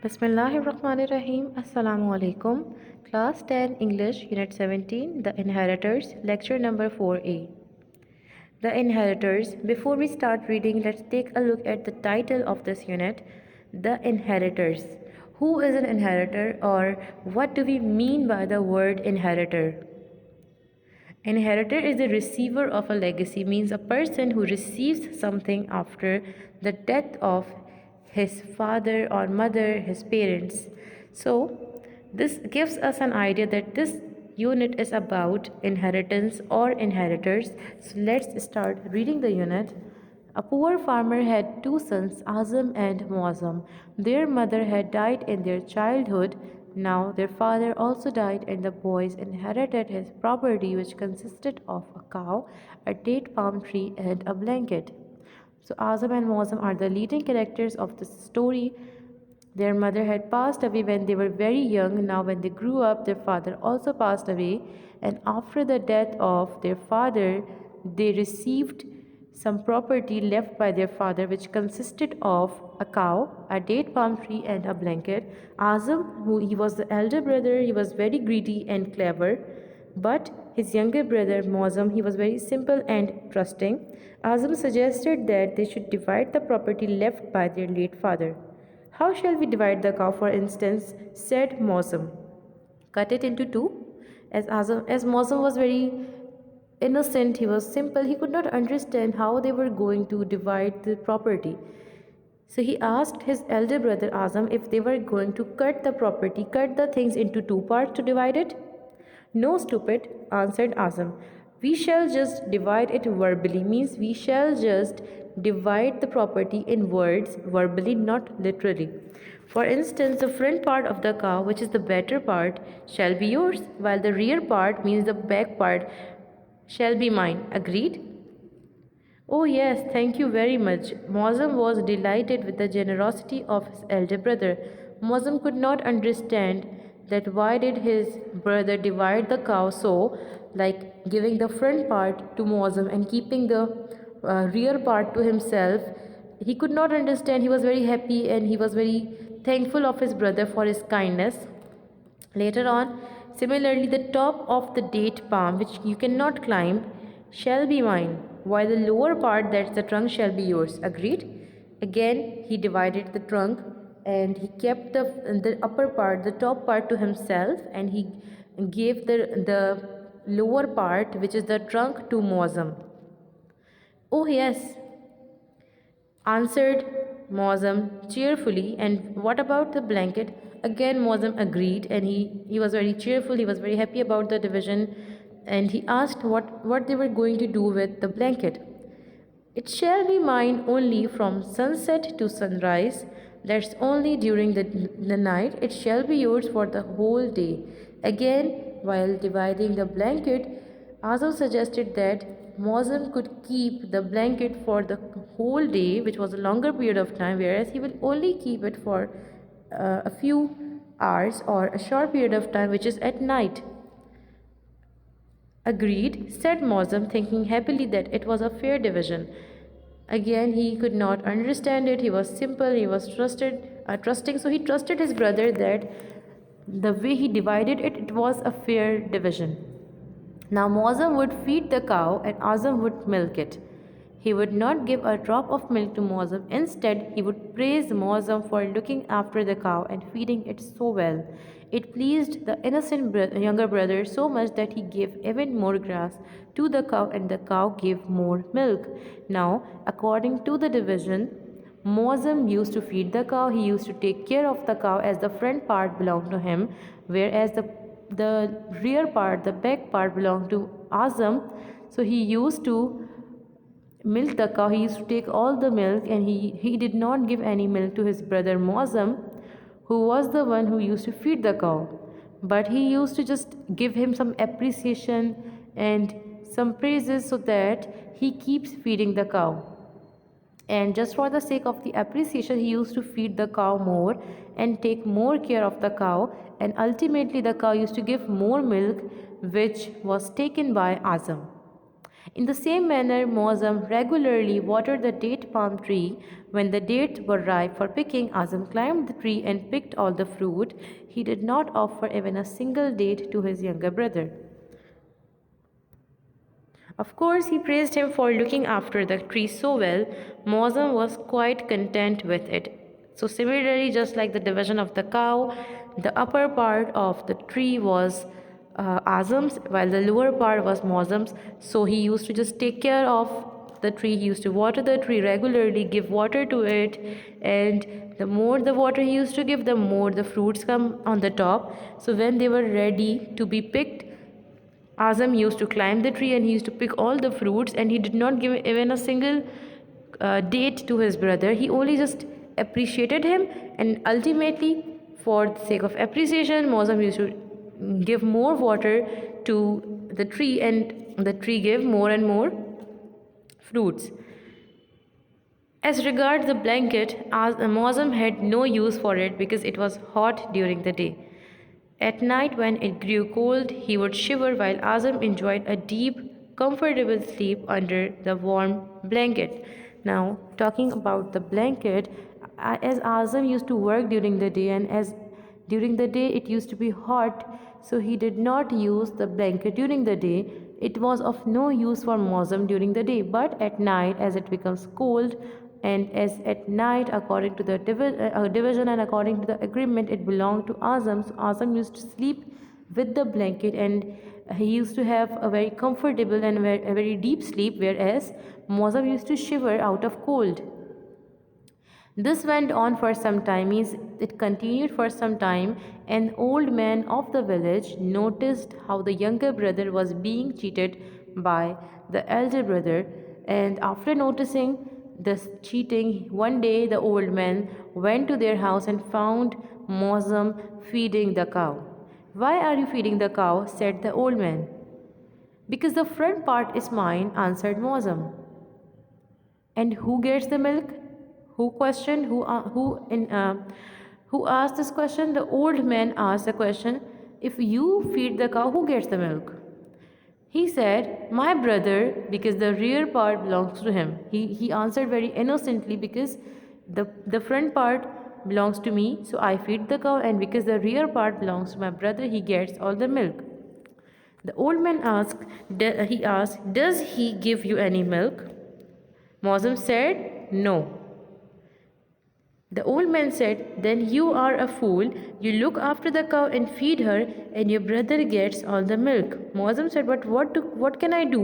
Bismillahirrahmanirrahim. Assalamu alaikum. Class 10 English Unit 17 The Inheritors Lecture number 4A. The Inheritors. Before we start reading, let's take a look at the title of this unit, The Inheritors. Who is an inheritor, or what do we mean by the word inheritor? Inheritor is the receiver of a legacy, means a person who receives something after the death of his father or mother, his parents. So, this gives us an idea that this unit is about inheritance or inheritors. So, let's start reading the unit. A poor farmer had two sons, Azam and Muazzam. Their mother had died in their childhood. Now their father also died, and the boys inherited his property, which consisted of a cow, a date palm tree, and a blanket. So Azam and Muazzam are the leading characters of the story. Their mother had passed away when they were very young. Now, when they grew up, their father also passed away, and after the death of their father, they received some property left by their father, which consisted of a cow, a date palm tree, and a blanket. Azam, who he was the elder brother, he was very greedy and clever, but his younger brother Muazzam, he was very simple and trusting. Azam suggested that they should divide the property left by their late father. How shall we divide the cow, for instance? Said Muazzam. Cut it into two. As Muazzam was very innocent, he was simple, he could not understand how they were going to divide the property. So he asked his elder brother Azam if they were going to cut the property, cut the things into two parts to divide it. No, stupid, answered Azam. We shall just divide it verbally, means we shall just divide the property in words, verbally, not literally. For instance, the front part of the cow, which is the better part, shall be yours, while the rear part, means the back part, shall be mine. Agreed? Oh, yes, thank you very much. Muazzam was delighted with the generosity of his elder brother. Muazzam could not understand that why did his brother divide the cow so, like giving the front part to Muazzam and keeping the rear part to himself. He could not understand. He was very happy and he was very thankful of his brother for his kindness. Later on, similarly, the top of the date palm, which you cannot climb, shall be mine, while the lower part, that's the trunk, shall be yours. Agreed? Again, he divided the trunk and he kept the upper part, the top part, to himself, and he gave the lower part, which is the trunk, to Muazzam. Oh, yes, answered Muazzam cheerfully. And what about the blanket? Again, Muazzam agreed, and he was very cheerful, he was very happy about the division, and he asked what they were going to do with the blanket. It shall be mine only from sunset to sunrise. That's only during the night. It shall be yours for the whole day. Again, while dividing the blanket, Azam suggested that Muazzam could keep the blanket for the whole day, which was a longer period of time, whereas he will only keep it for a few hours or a short period of time, which is at night. Agreed, said Muazzam, thinking happily that it was a fair division. Again, he could not understand it. He was simple, he was trusting, so he trusted his brother that the way he divided it, it was a fair division. Now Muazzam would feed the cow and Azam would milk it. He would not give a drop of milk to Muazzam. Instead, he would praise Muazzam for looking after the cow and feeding it so well. It pleased the innocent younger brother so much that he gave even more grass to the cow, and the cow gave more milk. Now, according to the division, Muazzam used to feed the cow, he used to take care of the cow as the front part belonged to him, whereas the rear part, the back part, belonged to Azam. So he used to milk the cow, he used to take all the milk, and he did not give any milk to his brother Muazzam, who was the one who used to feed the cow. But he used to just give him some appreciation and some praises so that he keeps feeding the cow. And just for the sake of the appreciation, he used to feed the cow more and take more care of the cow, and ultimately the cow used to give more milk, which was taken by Azam. In the same manner, Mozam regularly watered the date palm tree. When the dates were ripe for picking, Azam climbed the tree and picked all the fruit. He did not offer even a single date to his younger brother. Of course, he praised him for looking after the tree so well. Mozam was quite content with it. So, similarly, just like the division of the cow, the upper part of the tree was Azam's, while the lower part was Mozam's. So, he used to just take care of the tree. He used to water the tree regularly, give water to it, and the more the water he used to give, the more the fruits come on the top. So, when they were ready to be picked, Azam used to climb the tree and he used to pick all the fruits, and he did not give even a single date to his brother. He only just appreciated him, and ultimately, for the sake of appreciation, Mozam used to give more water to the tree, and the tree gave more and more fruits. As regards the blanket, Mozam had no use for it because it was hot during the day. At night, when it grew cold, he would shiver while Azam enjoyed a deep, comfortable sleep under the warm blanket. Now, talking about the blanket, as Azam used to work during the day, and as during the day it used to be hot, so he did not use the blanket during the day. It was of no use for Mozam during the day, but at night, as it becomes cold, and as at night, according to the division and according to the agreement, it belonged to Azam. So Azam used to sleep with the blanket, and he used to have a very comfortable and a very deep sleep, whereas Mozam used to shiver out of cold. This went on for some time, means it continued for some time. An old man of the village noticed how the younger brother was being cheated by the elder brother, and after noticing this cheating, one day the old man went to their house and found Mozam feeding the cow. "Why are you feeding the cow?" said the old man. "Because the front part is mine," answered Mozam. "And who gets the milk?" Who questioned? Who asked this question? The old man asked the question. "If you feed the cow, who gets the milk?" He said, "My brother, because the rear part belongs to him." He answered very innocently, because the front part belongs to me, so I feed the cow, and because the rear part belongs to my brother, he gets all the milk. The old man asked, "Does he give you any milk?" Mozam said, "No." The old man said, "Then you are a fool. You look after the cow and feed her, and your brother gets all the milk." Mozam said, "But what can I do?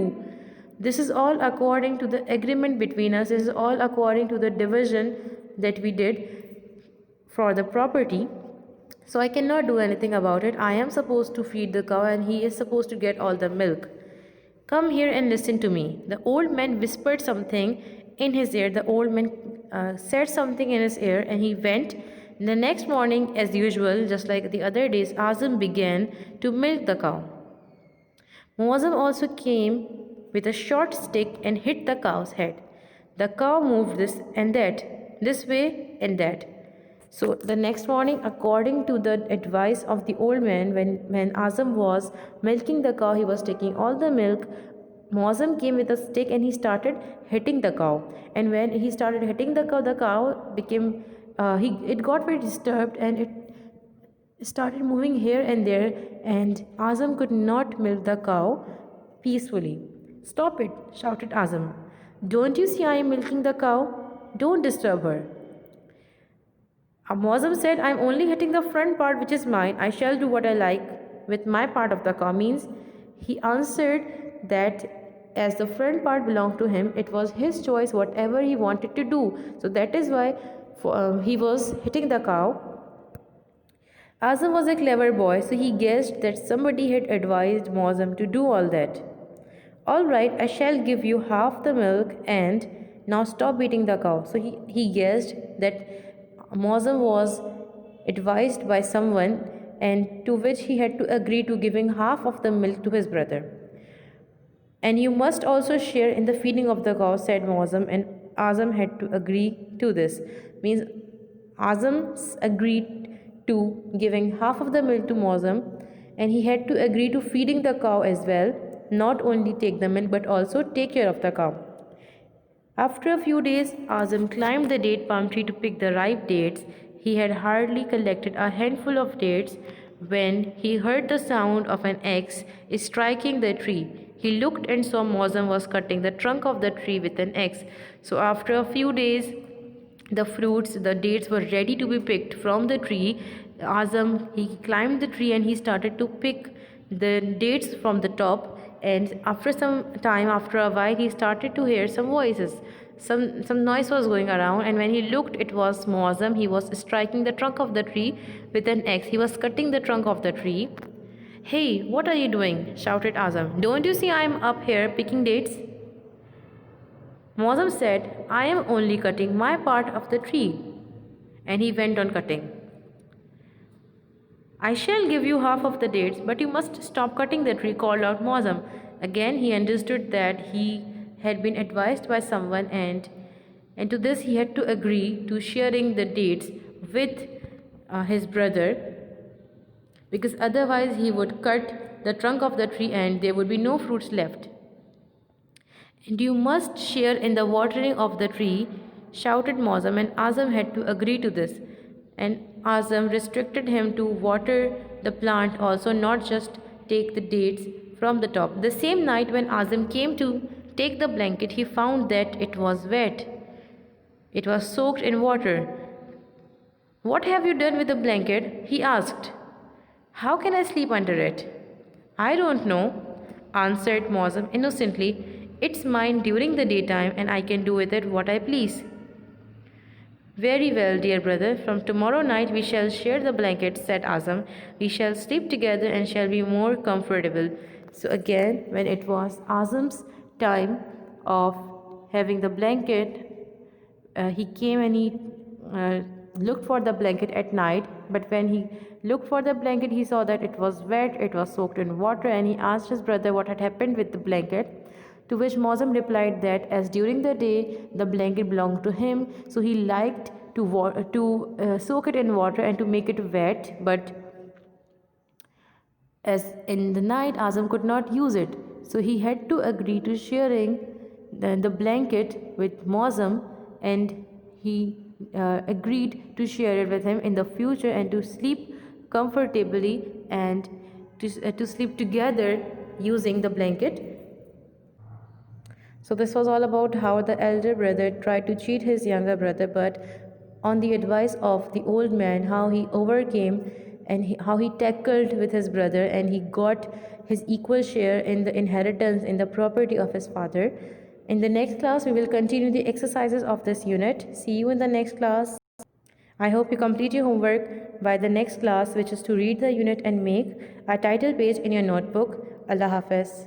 This is all according to the agreement between us. This is all according to the division that we did for the property. So I cannot do anything about it. I am supposed to feed the cow, and he is supposed to get all the milk. Come here and listen to me." The old man whispered something in his ear. The old man said something in his ear, and he went. The next morning, as usual, just like the other days, Azam began to milk the cow. Muazzam also came with a short stick and hit the cow's head. The cow moved this and that, this way and that. So the next morning, according to the advice of the old man, when Azam was milking the cow, he was taking all the milk. Muazzam came with a stick and he started hitting the cow. And when he started hitting the cow became it got very disturbed, and it started moving here and there, and Azam could not milk the cow peacefully. "Stop it," shouted Azam. "Don't you see I am milking the cow? Don't disturb her." Muazzam said, "I am only hitting the front part which is mine. I shall do what I like with my part of the cow." Means he answered that as the front part belonged to him, it was his choice whatever he wanted to do. So that is why he was hitting the cow. Azam was a clever boy, so he guessed that somebody had advised Muazzam to do all that. "All right, I shall give you half the milk, and now stop beating the cow." So he guessed that Muazzam was advised by someone, and to which he had to agree to giving half of the milk to his brother. "And you must also share in the feeding of the cow," said Muazzam, and Azam had to agree to this. Means Azam agreed to giving half of the milk to Muazzam, and he had to agree to feeding the cow as well. not only take the milk but also take care of the cow. After a few days, Azam climbed the date palm tree to pick the ripe dates. He had hardly collected a handful of dates when he heard the sound of an axe striking the tree. He looked and saw Mozam was cutting the trunk of the tree with an axe. So after a few days, the fruits, the dates were ready to be picked from the tree. Azam, he climbed the tree and he started to pick the dates from the top. And after some time, after a while, he started to hear some voices. Some noise was going around, and when he looked, it was Muazzam. He was striking the trunk of the tree with an axe. He was cutting the trunk of the tree. Hey, what are you doing? Shouted Azam. Don't you see I am up here picking dates? Muazzam said, I am only cutting my part of the tree. And he went on cutting. I shall give you half of the dates, but you must stop cutting the tree, called out Muazzam. Again, he understood that he had been advised by someone, and to this he had to agree to sharing the dates with his brother, because otherwise he would cut the trunk of the tree and there would be no fruits left. And you must share in the watering of the tree, shouted Muazzam, and Azam had to agree to this. And Azam restricted him to water the plant also, not just take the dates from the top. The same night when Azam came to take the blanket, he found that it was wet. It was soaked in water. What have you done with the blanket? He asked. How can I sleep under it? I don't know, answered Muazzam innocently. It's mine during the daytime and I can do with it what I please. Very well, dear brother. From tomorrow night we shall share the blanket, said Azam. We shall sleep together and shall be more comfortable. So again, when it was Azam's time of having the blanket, he came and he looked for the blanket at night. But when he looked for the blanket, he saw that it was wet, it was soaked in water, and he asked his brother what had happened with the blanket. To which Muazzam replied that as during the day the blanket belonged to him, so he liked to soak it in water and to make it wet, but as in the night Azam could not use it, so he had to agree to sharing the blanket with Muazzam, and he agreed to share it with him in the future and to sleep comfortably and to sleep together using the blanket. So this was all about how the elder brother tried to cheat his younger brother, but on the advice of the old man, how he overcame and how he tackled with his brother and he got his equal share in the inheritance in the property of his father. In the next class, we will continue the exercises of this unit. See you in the next class. I hope you complete your homework by the next class, which is to read the unit and make a title page in your notebook. Allah Hafiz.